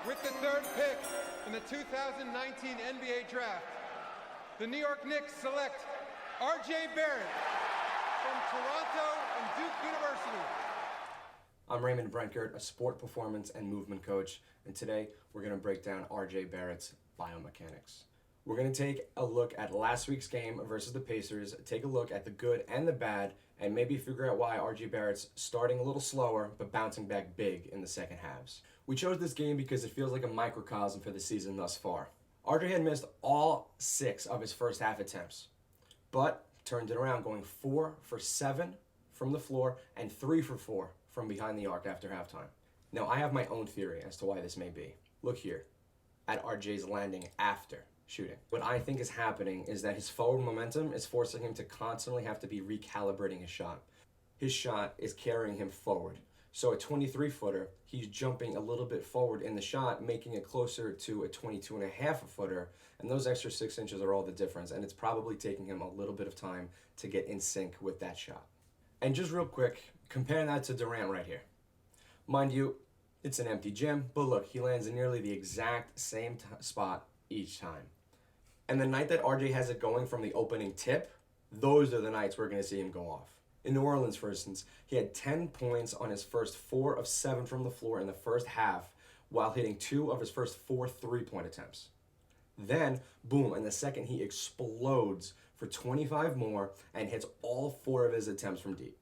With the third pick in the 2019 NBA Draft, the New York Knicks select RJ Barrett from Toronto and Duke University. I'm Raymond Brenkert, a sport performance and movement coach, and today we're going to break down RJ Barrett's biomechanics. We're going to take a look at last week's game versus the Pacers, take a look at the good and the bad, and maybe figure out why RJ Barrett's starting a little slower but bouncing back big in the second halves. We chose this game because it feels like a microcosm for the season thus far. RJ had missed all 6 of his first half attempts, but turned it around, going 4 for 7 from the floor and 3 for 4 from behind the arc after halftime. Now, I have my own theory as to why this may be. Look here at RJ's landing after shooting. What I think is happening is that his forward momentum is forcing him to constantly have to be recalibrating his shot. His shot is carrying him forward. So a 23-footer, he's jumping a little bit forward in the shot, making it closer to a 22.5-footer, and those extra 6 inches are all the difference, and it's probably taking him a little bit of time to get in sync with that shot. And just real quick, compare that to Durant right here. Mind you, it's an empty gym, but look, he lands in nearly the exact same spot each time. And the night that RJ has it going from the opening tip, those are the nights we're going to see him go off. In New Orleans, for instance, he had 10 points on his first 4 of 7 from the floor in the first half, while hitting 2 of his first 4 3-point attempts. Then, boom, in the second he explodes for 25 more and hits all 4 of his attempts from deep.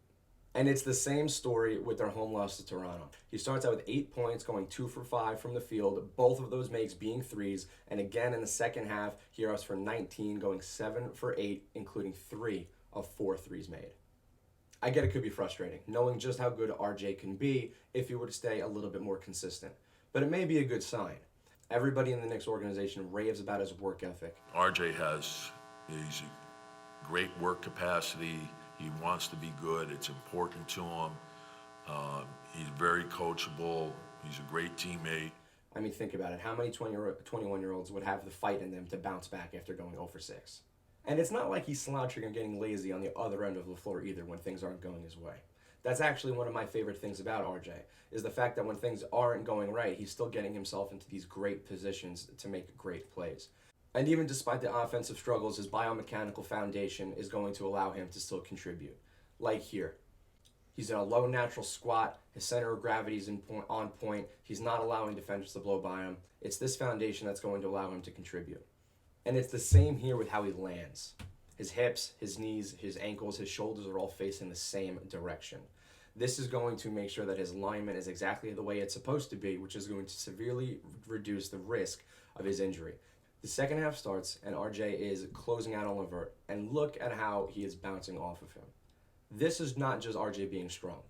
And it's the same story with their home loss to Toronto. He starts out with 8 points, going 2 for 5 from the field, both of those makes being threes, and again in the second half, he erupts for 19, going 7 for 8, including 3 of 4 threes made. I get it could be frustrating, knowing just how good RJ can be if he were to stay a little bit more consistent. But it may be a good sign. Everybody in the Knicks organization raves about his work ethic. RJ he's a great work capacity. He wants to be good. It's important to him. He's very coachable. He's a great teammate. I mean, think about it. How many 21-year-olds would have the fight in them to bounce back after going 0 for 6? And it's not like he's slouching or getting lazy on the other end of the floor either when things aren't going his way. That's actually one of my favorite things about RJ, is the fact that when things aren't going right, he's still getting himself into these great positions to make great plays. And even despite the offensive struggles, his biomechanical foundation is going to allow him to still contribute. Like here. He's in a low natural squat. His center of gravity is on point. He's not allowing defenders to blow by him. It's this foundation that's going to allow him to contribute. And it's the same here with how he lands. His hips, his knees, his ankles, his shoulders are all facing the same direction. This is going to make sure that his alignment is exactly the way it's supposed to be, which is going to severely reduce the risk of his injury. The second half starts, and RJ is closing out on Levert, and look at how he is bouncing off of him. This is not just RJ being strong.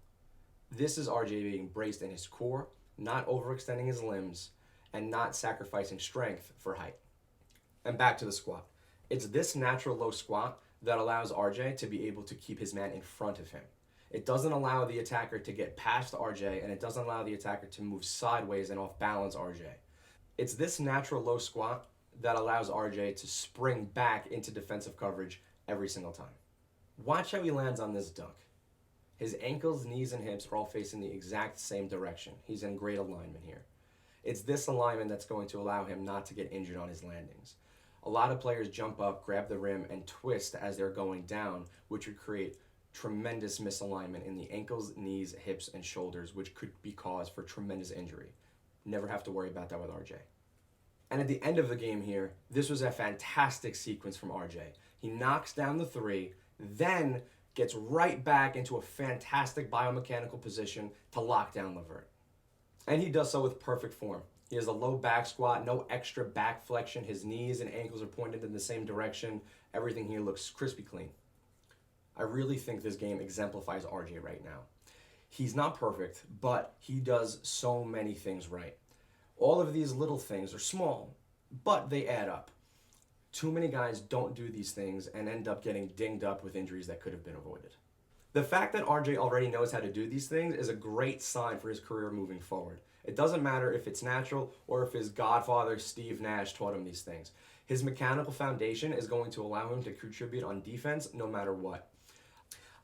This is RJ being braced in his core, not overextending his limbs, and not sacrificing strength for height. And back to the squat. It's this natural low squat that allows RJ to be able to keep his man in front of him. It doesn't allow the attacker to get past RJ, and it doesn't allow the attacker to move sideways and off balance RJ. It's this natural low squat that allows RJ to spring back into defensive coverage every single time. Watch how he lands on this dunk. His ankles, knees, and hips are all facing the exact same direction. He's in great alignment here. It's this alignment that's going to allow him not to get injured on his landings. A lot of players jump up, grab the rim, and twist as they're going down, which would create tremendous misalignment in the ankles, knees, hips, and shoulders, which could be cause for tremendous injury. Never have to worry about that with RJ. And at the end of the game here, this was a fantastic sequence from RJ. He knocks down the 3, then gets right back into a fantastic biomechanical position to lock down Levert. And he does so with perfect form. He has a low back squat, no extra back flexion. His knees and ankles are pointed in the same direction. Everything here looks crispy clean. I really think this game exemplifies RJ right now. He's not perfect, but he does so many things right. All of these little things are small, but they add up. Too many guys don't do these things and end up getting dinged up with injuries that could have been avoided. The fact that RJ already knows how to do these things is a great sign for his career moving forward. It doesn't matter if it's natural or if his godfather, Steve Nash, taught him these things. His mechanical foundation is going to allow him to contribute on defense no matter what.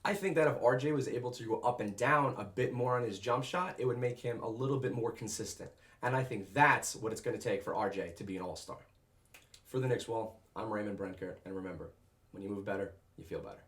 I think that if RJ was able to go up and down a bit more on his jump shot, it would make him a little bit more consistent. And I think that's what it's going to take for RJ to be an all-star. For the Knicks Wall, I'm Raymond Brenkert, and remember, when you move better, you feel better.